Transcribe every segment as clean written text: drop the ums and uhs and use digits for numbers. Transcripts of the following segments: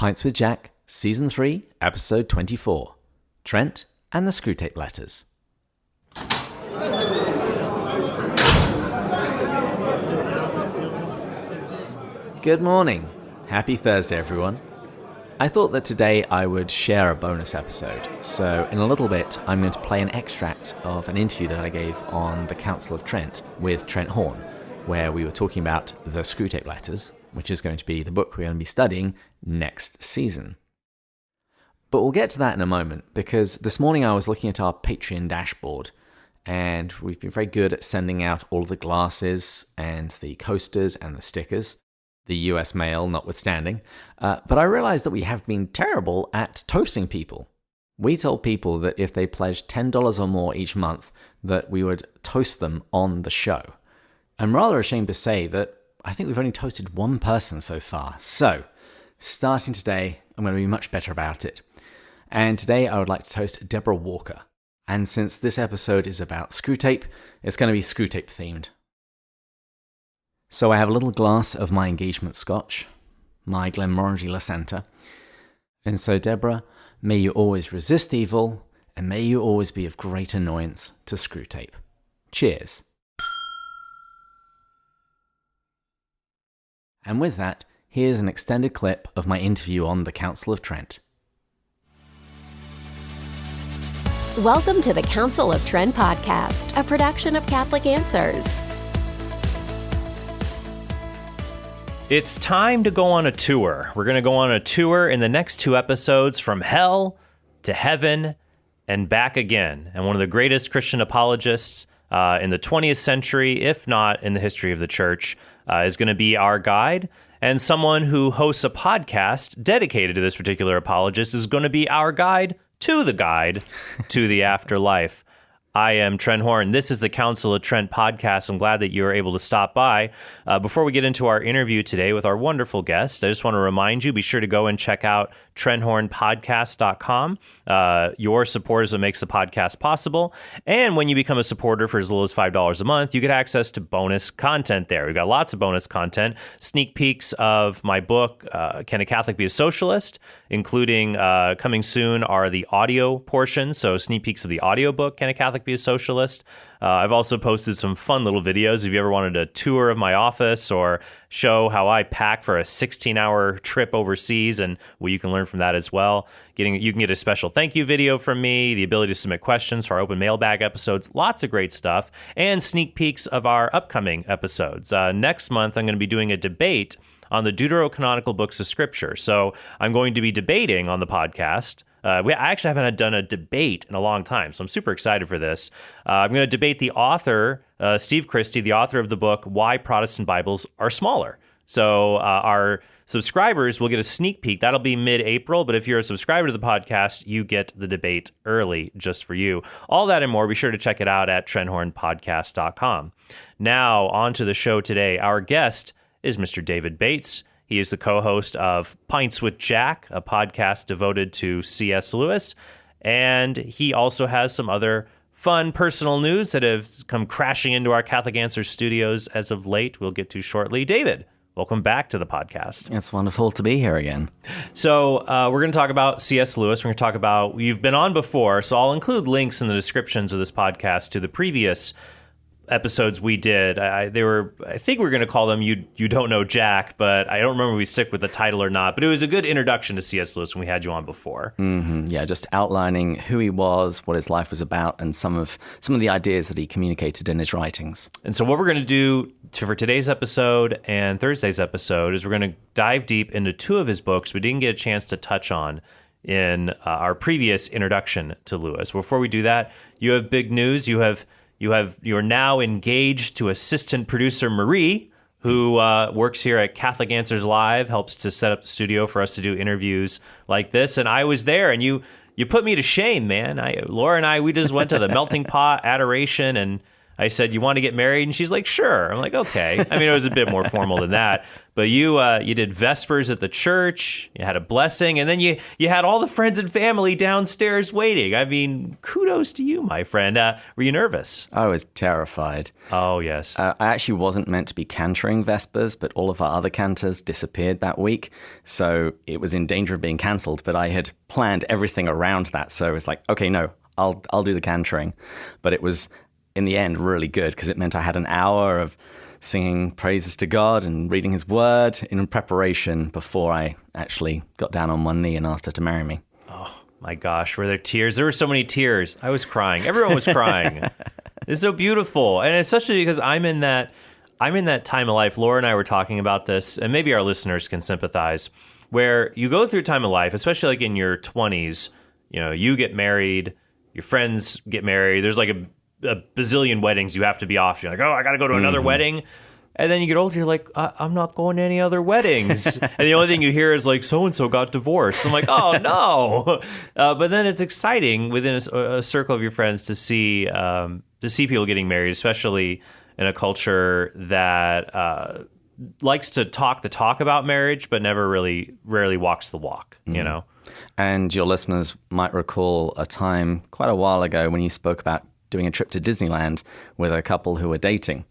Pints with Jack, Season 3, Episode 24, Trent and the Screwtape Letters. Good morning. Happy Thursday, everyone. I thought that today I would share a bonus episode, so in a little bit I'm going to play an extract of an interview that I gave on the Counsel of Trent with Trent Horn, where we were talking about the Screwtape Letters, which is going to be the book we're going to be studying next season. But we'll get to that in a moment, because this morning I was looking at our Patreon dashboard, and we've been very good at sending out all of the glasses and the coasters and the stickers, the US mail notwithstanding, but I realized that we have been terrible at toasting people. We told people that if they pledged $10 or more each month, that we would toast them on the show. I'm rather ashamed to say that I think we've only toasted one person so far. So, starting today, I'm going to be much better about it. And today I would like to toast Deborah Walker. And since this episode is about Screwtape, it's going to be Screwtape themed. So I have a little glass of my engagement scotch, my Glenmorangie La Santa. And so, Deborah, may you always resist evil, and may you always be of great annoyance to Screwtape. Cheers. And with that, here's an extended clip of my interview on the Counsel of Trent. Welcome to the Counsel of Trent podcast, a production of Catholic Answers. It's time to go on a tour. We're going to go on a tour in the next 2 episodes from hell to heaven and back again. And one of the greatest Christian apologists in the 20th century, if not in the history of the church, is going to be our guide. And someone who hosts a podcast dedicated to this particular apologist is going to be our guide to the afterlife. I am Trent Horn. This is the Counsel of Trent podcast. I'm glad that you were able to stop by. Before we get into our interview today with our wonderful guest, I just want to remind you, be sure to go and check out TrentHornPodcast.com. Your support is what makes the podcast possible. And when you become a supporter for as little as $5 a month, you get access to bonus content there. We've got lots of bonus content, sneak peeks of my book, Can a Catholic Be a Socialist? Including coming soon are the audio portions, so sneak peeks of the audio book, Can a Catholic Be a Socialist? I've also posted some fun little videos. If you ever wanted a tour of my office or show how I pack for a 16-hour trip overseas, and you can learn from that as well. You can get a special thank you video from me, the ability to submit questions for our open mailbag episodes, lots of great stuff, and sneak peeks of our upcoming episodes. Next month, I'm going to be doing a debate on the deuterocanonical books of Scripture. So I'm going to be debating on the podcast. I actually haven't done a debate in a long time, so I'm super excited for this. I'm going to debate the author, Steve Christie, the author of the book, Why Protestant Bibles Are Smaller. So our subscribers will get a sneak peek. That'll be mid-April, but if you're a subscriber to the podcast, you get the debate early just for you. All that and more, be sure to check it out at TrentHornPodcast.com. Now, on to the show today. Our guest is Mr. David Bates. He is the co-host of Pints with Jack, a podcast devoted to C.S. Lewis, and he also has some other fun personal news that have come crashing into our Catholic Answers studios as of late. We'll get to shortly. David, welcome back to the podcast. It's wonderful to be here again. So we're going to talk about C.S. Lewis. We're going to talk about, you've been on before, so I'll include links in the descriptions of this podcast to the previous episodes we did. I think we were going to call them You Don't Know Jack, but I don't remember if we stick with the title or not. But it was a good introduction to C.S. Lewis when we had you on before. Mm-hmm. Yeah, just outlining who he was, what his life was about, and some of the ideas that he communicated in his writings. And so what we're going to do for today's episode and Thursday's episode is we're going to dive deep into 2 of his books we didn't get a chance to touch on in our previous introduction to Lewis. Before we do that, you have big news. You are now engaged to assistant producer Marie, who works here at Catholic Answers Live, helps to set up the studio for us to do interviews like this. And I was there, and you put me to shame, man. Laura and I, we just went to the melting pot, adoration, and I said, you want to get married? And she's like, sure. I'm like, okay. I mean, it was a bit more formal than that. But you did Vespers at the church. You had a blessing. And then you had all the friends and family downstairs waiting. I mean, kudos to you, my friend. Were you nervous? I was terrified. Oh, yes. I actually wasn't meant to be cantering Vespers, but all of our other cantors disappeared that week. So it was in danger of being cancelled. But I had planned everything around that. So it was like, okay, no, I'll do the cantering. But it was, in the end, really good because it meant I had an hour of singing praises to God and reading his word in preparation before I actually got down on one knee and asked her to marry me. Oh, my gosh. Were there tears? There were so many tears. I was crying. Everyone was crying. It's so beautiful. And especially because I'm in that time of life. Laura and I were talking about this, and maybe our listeners can sympathize, where you go through a time of life, especially like in your 20s, you get married, your friends get married. There's like a bazillion weddings you have to be off. You're like, oh, I got to go to another wedding. And then you get older, you're like, I'm not going to any other weddings. And the only thing you hear is like, so-and-so got divorced. I'm like, oh, no. But then it's exciting within a circle of your friends to see people getting married, especially in a culture that likes to talk the talk about marriage, but rarely walks the walk, And your listeners might recall a time quite a while ago when you spoke about doing a trip to Disneyland with a couple who were dating.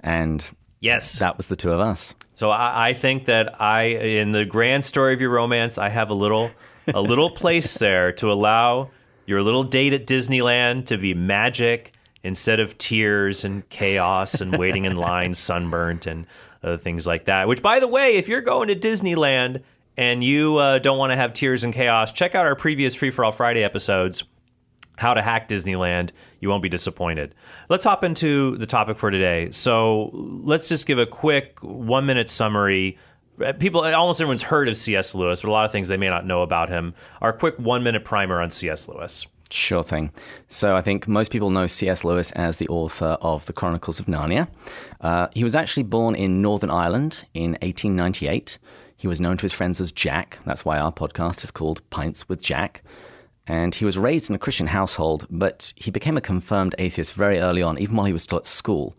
And yes, that was the two of us. So I think that in the grand story of your romance, I have a little place there to allow your little date at Disneyland to be magic instead of tears and chaos and waiting in line, sunburnt and other things like that. Which, by the way, if you're going to Disneyland and you don't want to have tears and chaos, check out our previous Free for All Friday episodes. How to hack Disneyland. You won't be disappointed. Let's hop into the topic for today. So let's just give a quick 1-minute summary. Almost everyone's heard of C.S. Lewis, but a lot of things they may not know about him. Our quick 1-minute primer on C.S. Lewis. Sure thing. So I think most people know C.S. Lewis as the author of The Chronicles of Narnia. He was actually born in Northern Ireland in 1898. He was known to his friends as Jack. That's why our podcast is called Pints with Jack. And he was raised in a Christian household, but he became a confirmed atheist very early on, even while he was still at school.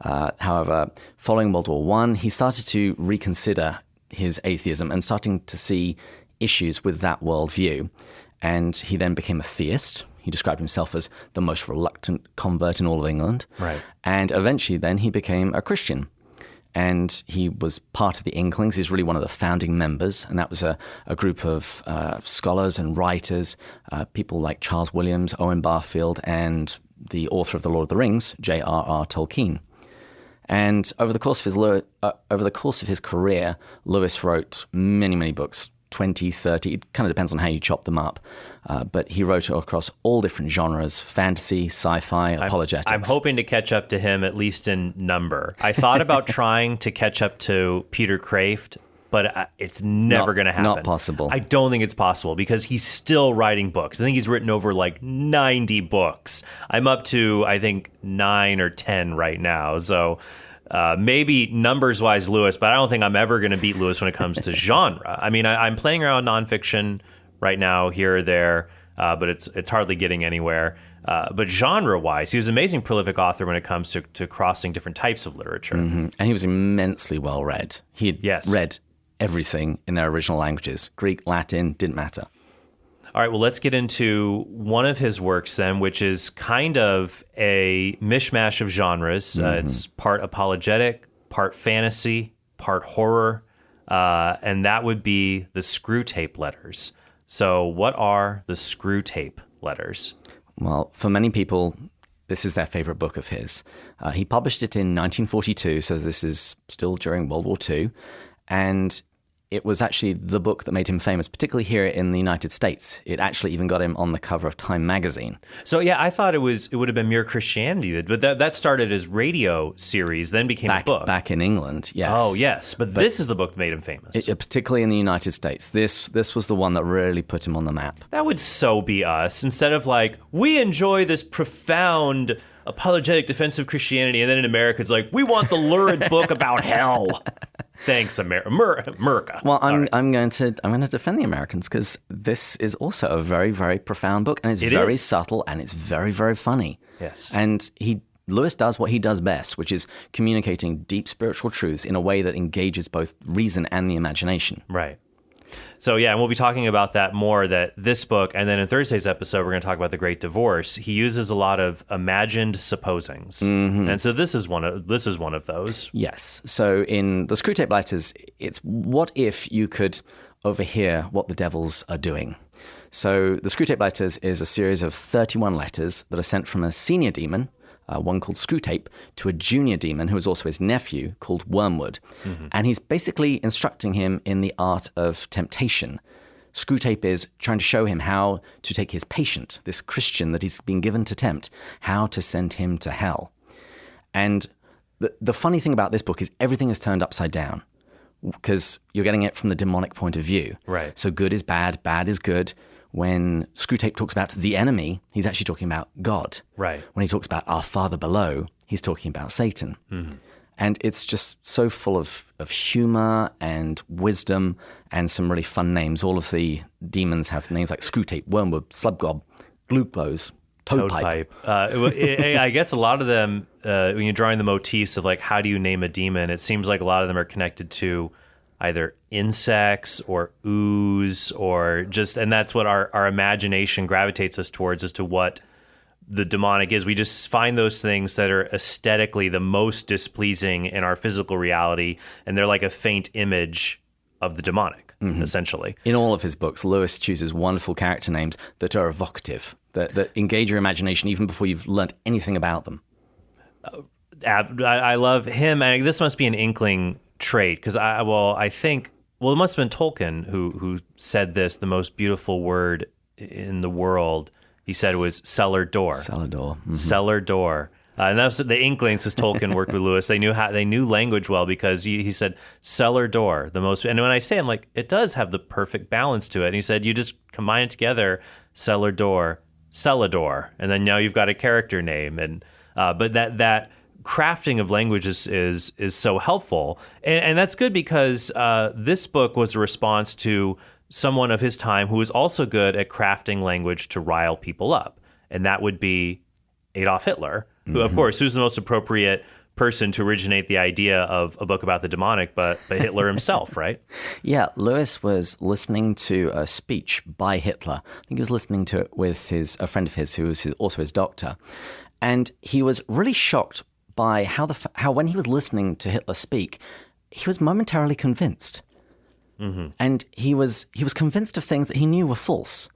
However, following World War I, he started to reconsider his atheism and starting to see issues with that worldview. And he then became a theist. He described himself as the most reluctant convert in all of England. Right. And eventually then he became a Christian. And he was part of the Inklings. He's really one of the founding members. And that was a group of scholars and writers, people like Charles Williams, Owen Barfield, and the author of The Lord of the Rings, J.R.R. Tolkien. And over the course of his career, Lewis wrote many, many books, 20, 30. It kind of depends on how you chop them up. But he wrote across all different genres, fantasy, sci-fi, apologetics. I'm hoping to catch up to him, at least in number. I thought about trying to catch up to Peter Kraft, but it's never going to happen. Not possible. I don't think it's possible because he's still writing books. I think he's written over like 90 books. I'm up to, I think, 9 or 10 right now. So maybe numbers-wise Lewis, but I don't think I'm ever going to beat Lewis when it comes to genre. I mean, I'm playing around nonfiction right now, here or there, but it's hardly getting anywhere. But genre-wise, he was an amazing prolific author when it comes to crossing different types of literature. Mm-hmm. And he was immensely well-read. He had read everything in their original languages. Greek, Latin, didn't matter. All right, well, let's get into one of his works then, which is kind of a mishmash of genres. It's part apologetic, part fantasy, part horror, and that would be the Screwtape Letters. So what are the Screwtape Letters? Well, for many people, this is their favorite book of his. He published it in 1942, so this is still during World War II, and it was actually the book that made him famous, particularly here in the United States. It actually even got him on the cover of Time magazine. So yeah, I thought it would have been Mere Christianity, but that started as radio series, then became a book. Back in England, yes. Oh, yes, but this is the book that made him famous. Particularly in the United States. This was the one that really put him on the map. That would so be us. Instead of like, we enjoy this profound apologetic defense of Christianity, and then in America it's like, we want the lurid book about hell. Thanks, America. Well, I'm going to defend the Americans because this is also a very, very profound book, and it's very subtle and it's very, very funny. Yes. And he Lewis does what he does best, which is communicating deep spiritual truths in a way that engages both reason and the imagination. Right. So, yeah, and we'll be talking about that more, that this book, and then in Thursday's episode, we're going to talk about the Great Divorce. He uses a lot of imagined supposings. And so this is one of those. Yes. So in the Screwtape Letters, it's what if you could overhear what the devils are doing. So the Screwtape Letters is a series of 31 letters that are sent from a senior demon, one called Screwtape, to a junior demon who is also his nephew called Wormwood. And he's basically instructing him in the art of temptation. Screwtape is trying to show him how to take his patient, this Christian that he's been given to tempt, how to send him to hell. And the funny thing about this book is everything is turned upside down, because you're getting it from the demonic point of view. Right. So good is bad, bad is good. When Screwtape talks about the enemy, he's actually talking about God. Right. When he talks about our Father below, he's talking about Satan. And it's just so full of humor and wisdom and some really fun names. All of the demons have names like Screwtape, Wormwood, Slubgob, Glucose, Toadpipe. I guess a lot of them, when you're drawing the motifs of like, how do you name a demon, it seems like a lot of them are connected to either insects or ooze or just, and that's what our imagination gravitates us towards as to what the demonic is. We just find those things that are aesthetically the most displeasing in our physical reality, and they're like a faint image of the demonic, essentially. In all of his books, Lewis chooses wonderful character names that are evocative, that engage your imagination even before you've learnt anything about them. I love him, and this must be an inkling trait, because I think it must have been Tolkien who said this, the most beautiful word in the world. He said it was cellar door. Cellar door. Cellar door. And that's the inklings, as Tolkien worked with Lewis. They knew language well, because he said cellar door, the most. And when I say, I'm like, it does have the perfect balance to it. And he said, you just combine it together, cellar door, cellador, and then now you've got a character name. And but that crafting of language is so helpful, and that's good, because this book was a response to someone of his time who was also good at crafting language to rile people up, and that would be Adolf Hitler, who, of course, who's the most appropriate person to originate the idea of a book about the demonic, but Hitler himself, right? Yeah, Lewis was listening to a speech by Hitler. I think he was listening to it with a friend of his who was also his doctor, and he was really shocked by how when he was listening to Hitler speak, he was momentarily convinced. And he was convinced of things that he knew were false.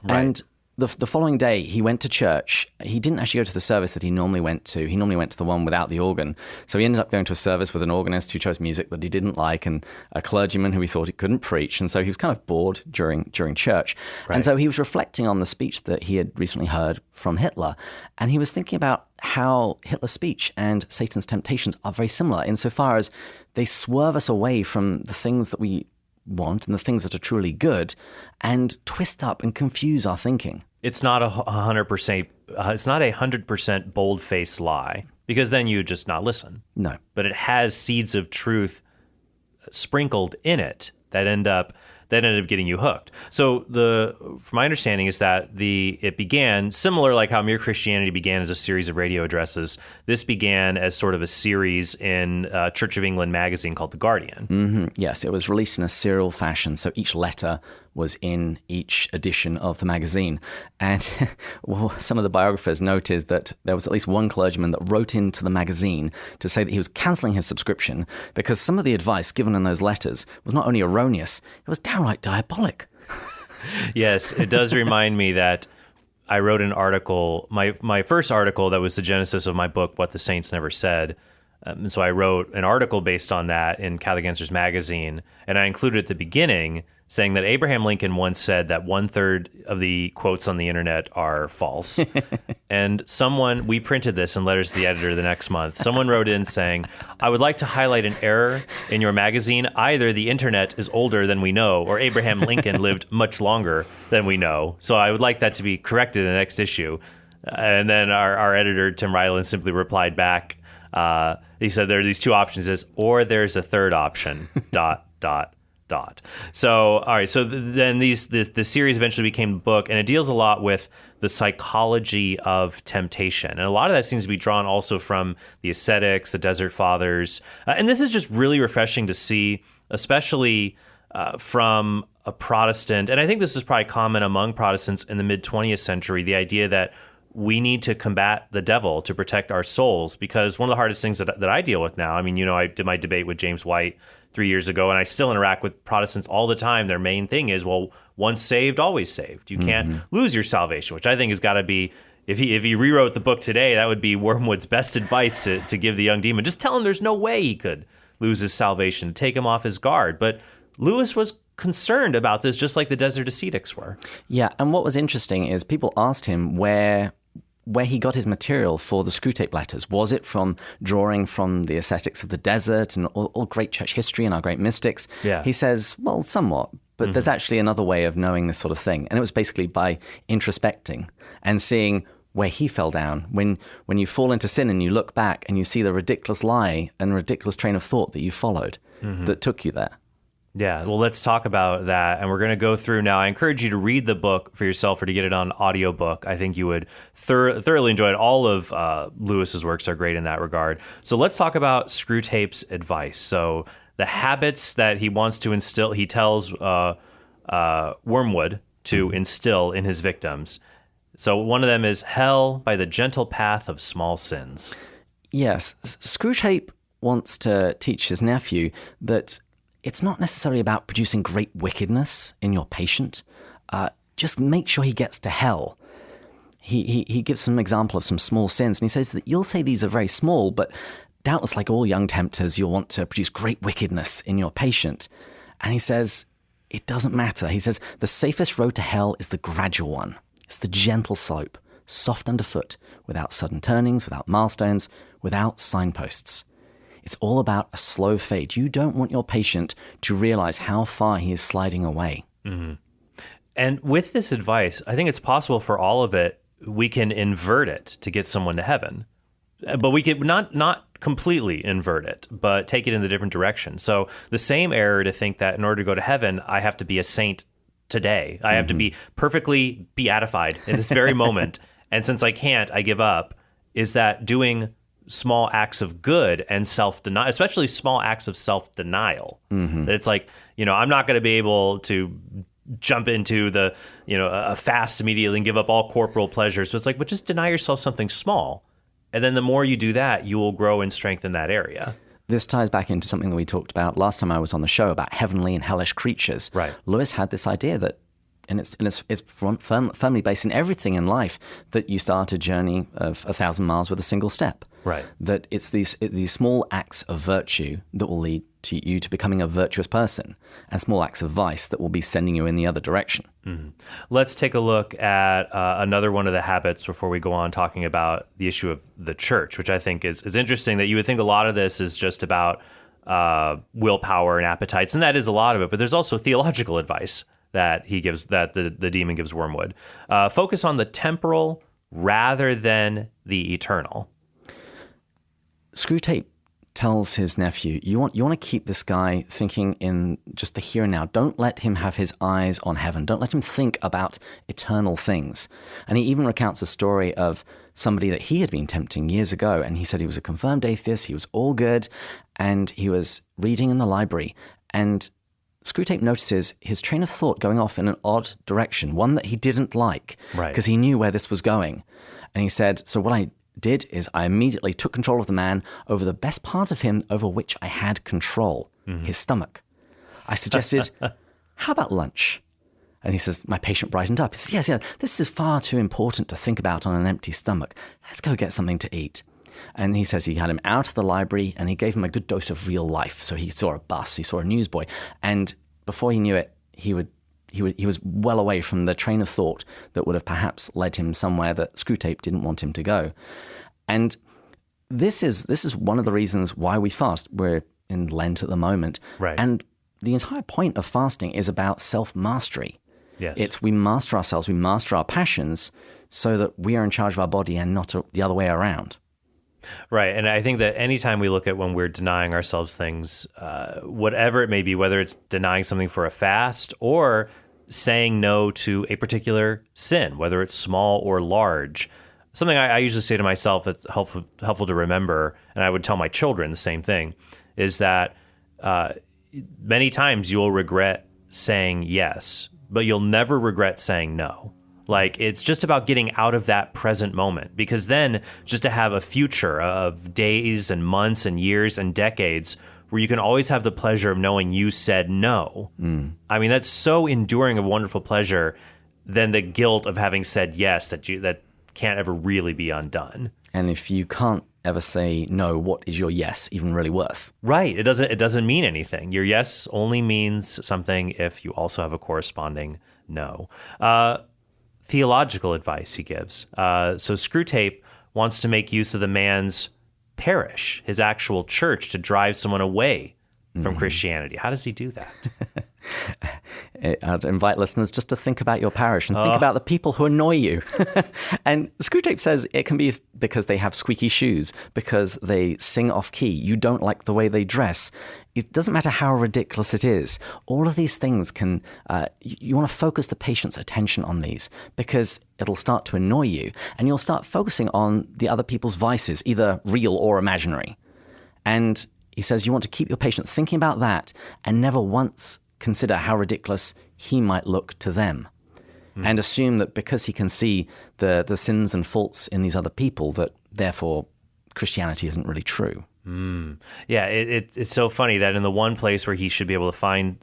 Right. And the following day, he went to church. He didn't actually go to the service that he normally went to. He normally went to the one without the organ. So he ended up going to a service with an organist who chose music that he didn't like, and a clergyman who he thought he couldn't preach. And so he was kind of bored during church. Right. And so he was reflecting on the speech that he had recently heard from Hitler. And he was thinking about how Hitler's speech and Satan's temptations are very similar insofar as they swerve us away from the things that we want and the things that are truly good, and twist up and confuse our thinking. It's not 100%. It's not 100% bold-faced lie, because then you would just not listen. No, but it has seeds of truth sprinkled in it that ended up getting you hooked. So from my understanding is that it began similar, like how Mere Christianity began as a series of radio addresses. This began as sort of a series in Church of England magazine called The Guardian. Yes, it was released in a serial fashion, so each letter was in each edition of the magazine. And some of the biographers noted that there was at least one clergyman that wrote into the magazine to say that he was cancelling his subscription because some of the advice given in those letters was not only erroneous, it was downright diabolic. Yes, it does remind me that I wrote an article, my first article that was the genesis of my book, What the Saints Never Said. And so I wrote an article based on that in Catholic Answers magazine, and I included at the beginning saying that Abraham Lincoln once said that 1/3 of the quotes on the internet are false. And we printed this in letters to the editor the next month. Someone wrote in saying, I would like to highlight an error in your magazine. Either the internet is older than we know, or Abraham Lincoln lived much longer than we know. So I would like that to be corrected in the next issue. And then our editor, Tim Ryland, simply replied back. He said there are these two options, or there's a third option, ... So, all right. So then the series eventually became a book, and it deals a lot with the psychology of temptation. And a lot of that seems to be drawn also from the ascetics, the Desert Fathers. And this is just really refreshing to see, especially from a Protestant. And I think this is probably common among Protestants in the mid-20th century, the idea that we need to combat the devil to protect our souls, because one of the hardest things that I deal with now, I mean, I did my debate with James White 3 years ago, and I still interact with Protestants all the time. Their main thing is, well, once saved, always saved. You can't lose your salvation, which I think has got to be, if he rewrote the book today, that would be Wormwood's best advice to give the young demon. Just tell him there's no way he could lose his salvation, take him off his guard. But Lewis was concerned about this, just like the Desert Ascetics were. Yeah, and what was interesting is people asked him where he got his material for the Screwtape Letters. Was it from drawing from the ascetics of the desert and all great church history and our great mystics? Yeah. He says, well, somewhat, but there's actually another way of knowing this sort of thing. And it was basically by introspecting and seeing where he fell down. When you fall into sin and you look back and you see the ridiculous lie and ridiculous train of thought that you followed that took you there. Yeah, well, let's talk about that. And we're going to go through now. I encourage you to read the book for yourself or to get it on audiobook. I think you would thoroughly enjoy it. All of Lewis's works are great in that regard. So let's talk about Screwtape's advice. So the habits that he wants to instill, he tells Wormwood to instill in his victims. So one of them is hell by the gentle path of small sins. Yes, Screwtape wants to teach his nephew that it's not necessarily about producing great wickedness in your patient. Just make sure he gets to hell. He gives some example of some small sins, and he says that you'll say these are very small, but doubtless, like all young tempters, you'll want to produce great wickedness in your patient. And he says, it doesn't matter. He says, the safest road to hell is the gradual one. It's the gentle slope, soft underfoot, without sudden turnings, without milestones, without signposts. It's all about a slow fade. You don't want your patient to realize how far he is sliding away. Mm-hmm. And with this advice, I think it's possible for all of it, we can invert it to get someone to heaven. But we could not completely invert it, but take it in the different direction. So the same error to think that in order to go to heaven, I have to be a saint today. I have to be perfectly beatified in this very moment. And since I can't, I give up, is that doing small acts of good and self-denial, especially small acts of self-denial. That it's like, I'm not going to be able to jump into the, a fast immediately and give up all corporal pleasures. So it's like, but just deny yourself something small. And then the more you do that, you will grow in strength in that area. This ties back into something that we talked about last time I was on the show about heavenly and hellish creatures. Right. Lewis had this idea that, and it's firmly based in everything in life, that you start a journey of 1,000 miles with a single step. Right. That it's these small acts of virtue that will lead to you to becoming a virtuous person, and small acts of vice that will be sending you in the other direction. Let's take a look at another one of the habits before we go on talking about the issue of the church, which I think is interesting, that you would think a lot of this is just about willpower and appetites, and that is a lot of it, but there's also theological advice that he gives, that the demon gives Wormwood. Focus on the temporal rather than the eternal. Screwtape tells his nephew, you want to keep this guy thinking in just the here and now. Don't let him have his eyes on heaven. Don't let him think about eternal things. And he even recounts a story of somebody that he had been tempting years ago. And he said he was a confirmed atheist. He was all good. And he was reading in the library. And Screwtape notices his train of thought going off in an odd direction, one that he didn't like, because he knew where this was going. And he said, so what I did is I immediately took control of the man over the best part of him over which I had control, his stomach. I suggested, how about lunch? And he says, my patient brightened up. He says, yes, this is far too important to think about on an empty stomach. Let's go get something to eat. And he says he had him out of the library and he gave him a good dose of real life. So he saw a bus, he saw a newsboy. And before he knew it, he was well away from the train of thought that would have perhaps led him somewhere that Screwtape didn't want him to go. And this is one of the reasons why we fast. We're in Lent at the moment. Right. And the entire point of fasting is about self-mastery. Yes. It's we master ourselves, we master our passions so that we are in charge of our body and not the other way around. Right. And I think that anytime we look at when we're denying ourselves things, whatever it may be, whether it's denying something for a fast or saying no to a particular sin, whether it's small or large, something I usually say to myself that's helpful to remember, and I would tell my children the same thing, is that many times you'll regret saying yes, but you'll never regret saying no. Like, it's just about getting out of that present moment, because then just to have a future of days and months and years and decades where you can always have the pleasure of knowing you said no. I mean, that's so enduring of wonderful pleasure than the guilt of having said yes that can't ever really be undone. And if you can't ever say no, what is your yes even really worth? Right. It doesn't mean anything. Your yes only means something if you also have a corresponding no. Theological advice he gives. So Screwtape wants to make use of the man's parish, his actual church, to drive someone away from Christianity. How does he do that? I'd invite listeners just to think about your parish and think about the people who annoy you. And Screwtape says it can be because they have squeaky shoes, because they sing off key, you don't like the way they dress. It doesn't matter how ridiculous it is. All of these things can, you want to focus the patient's attention on these, because it'll start to annoy you and you'll start focusing on the other people's vices, either real or imaginary. And he says you want to keep your patient thinking about that and never once consider how ridiculous he might look to them. And assume that because he can see the sins and faults in these other people, that therefore Christianity isn't really true. Yeah, it's so funny that in the one place where he should be able to find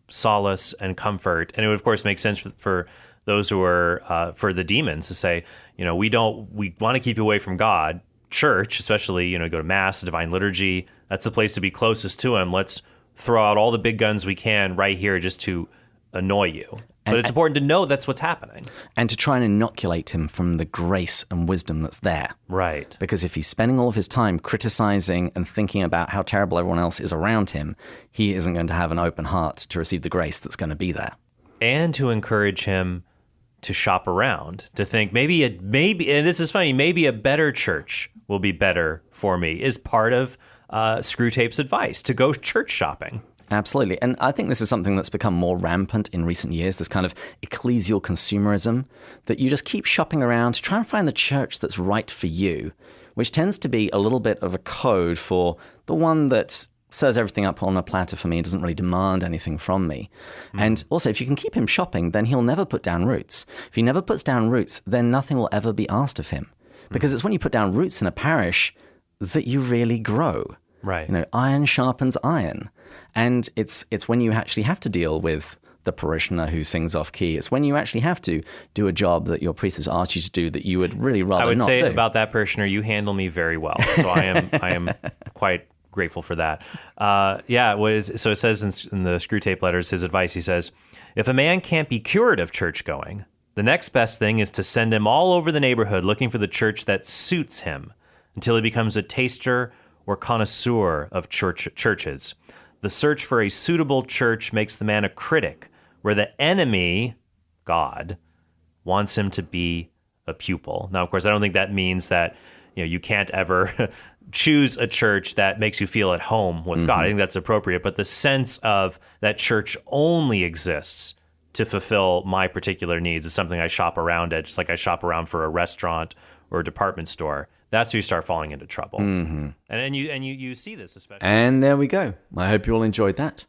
solace and comfort, and it would of course make sense for those who are for the demons to say, we want to keep you away from God. Church, especially, go to Mass, Divine Liturgy, that's the place to be closest to him. Let's throw out all the big guns we can right here just to annoy you. But it's important to know that's what's happening. And to try and inoculate him from the grace and wisdom that's there. Right. Because if he's spending all of his time criticizing and thinking about how terrible everyone else is around him, he isn't going to have an open heart to receive the grace that's going to be there. And to encourage him to shop around, to think maybe, and this is funny, maybe a better church will be better for me, is part of Screwtape's advice, to go church shopping. Absolutely. And I think this is something that's become more rampant in recent years, this kind of ecclesial consumerism, that you just keep shopping around to try and find the church that's right for you, which tends to be a little bit of a code for the one that serves everything up on a platter for me and doesn't really demand anything from me. And also, if you can keep him shopping, then he'll never put down roots. If he never puts down roots, then nothing will ever be asked of him. Because it's when you put down roots in a parish that you really grow. Right. Iron sharpens iron. And it's when you actually have to deal with the parishioner who sings off key. It's when you actually have to do a job that your priest has asked you to do that you would really rather not do. I would say about that parishioner, you handle me very well. So I am quite grateful for that. So it says in the Screwtape Letters, his advice, he says, if a man can't be cured of church going, the next best thing is to send him all over the neighborhood looking for the church that suits him until he becomes a taster or connoisseur of churches. The search for a suitable church makes the man a critic, where the enemy, God, wants him to be a pupil. Now, of course, I don't think that means that you can't ever choose a church that makes you feel at home with God. I think that's appropriate. But the sense of that church only exists to fulfill my particular needs is something I shop around at, just like I shop around for a restaurant or a department store. That's where you start falling into trouble. And you see this especially. And there we go. I hope you all enjoyed that.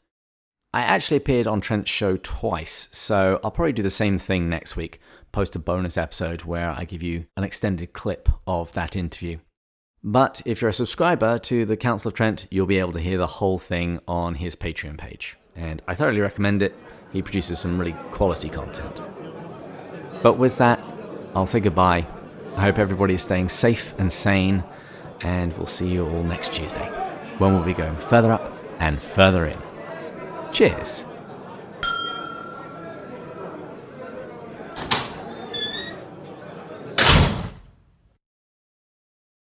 I actually appeared on Trent's show twice, so I'll probably do the same thing next week. Post a bonus episode where I give you an extended clip of that interview. But if you're a subscriber to the Counsel of Trent, you'll be able to hear the whole thing on his Patreon page. And I thoroughly recommend it. He produces some really quality content. But with that, I'll say goodbye. I hope everybody is staying safe and sane, and we'll see you all next Tuesday, when we'll be going further up and further in. Cheers.